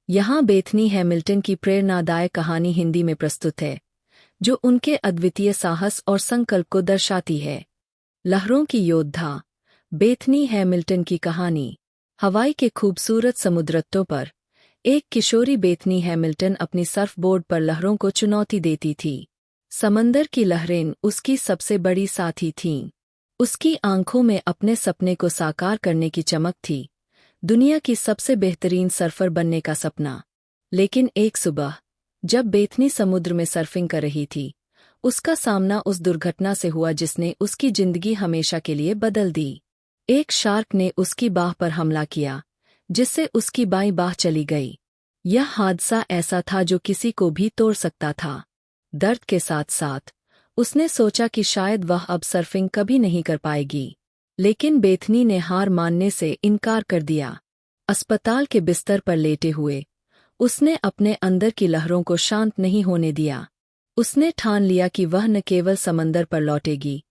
यहाँ Bethany Hamilton की प्रेरणादायक कहानी हिंदी में प्रस्तुत है, जो उनके अद्वितीय साहस और संकल्प को दर्शाती है। लहरों की योद्धा बेथनी हैमिल्टन की कहानी। हवाई के खूबसूरत समुद्रतटों पर एक किशोरी बेथनी हैमिल्टन अपनी सर्फबोर्ड पर लहरों को चुनौती देती थी। समंदर की लहरें उसकी सबसे बड़ी साथी थीं। उसकी आंखों में अपने सपने को साकार करने की चमक थी, दुनिया की सबसे बेहतरीन सर्फर बनने का सपना। लेकिन एक सुबह, जब बेथनी समुद्र में सर्फिंग कर रही थी, उसका सामना उस दुर्घटना से हुआ जिसने उसकी जिंदगी हमेशा के लिए बदल दी। एक शार्क ने उसकी बाह पर हमला किया, जिससे उसकी बाईं बाह चली गई। यह हादसा ऐसा था जो किसी को भी तोड़ सकता था। दर्द के साथ साथ उसने सोचा कि शायद वह अब सर्फिंग कभी नहीं कर पाएगी। लेकिन बेथनी ने हार मानने से इनकार कर दिया। अस्पताल के बिस्तर पर लेटे हुए उसने अपने अंदर की लहरों को शांत नहीं होने दिया। उसने ठान लिया कि वह न केवल समंदर पर लौटेगी,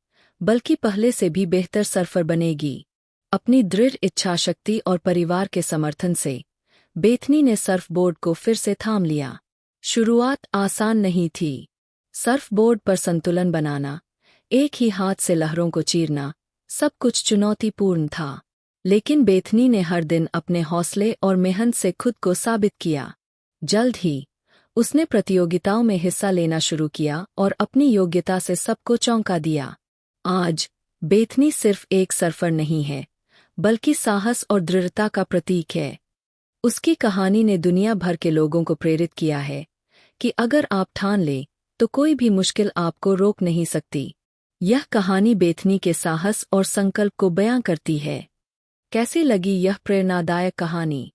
बल्कि पहले से भी बेहतर सर्फर बनेगी। अपनी दृढ़ इच्छाशक्ति और परिवार के समर्थन से बेथनी ने सर्फबोर्ड को फिर से थाम लिया। शुरुआत आसान नहीं थी। सर्फबोर्ड पर संतुलन बनाना, एक ही हाथ से लहरों को चीरना, सब कुछ चुनौतीपूर्ण था। लेकिन बेथनी ने हर दिन अपने हौसले और मेहनत से खुद को साबित किया। जल्द ही उसने प्रतियोगिताओं में हिस्सा लेना शुरू किया और अपनी योग्यता से सबको चौंका दिया। आज बेथनी सिर्फ एक सर्फर नहीं है, बल्कि साहस और दृढ़ता का प्रतीक है। उसकी कहानी ने दुनिया भर के लोगों को प्रेरित किया है कि अगर आप ठान लें, तो कोई भी मुश्किल आपको रोक नहीं सकती। यह कहानी बेथनी के साहस और संकल्प को बयां करती है। कैसी लगी यह प्रेरणादायक कहानी?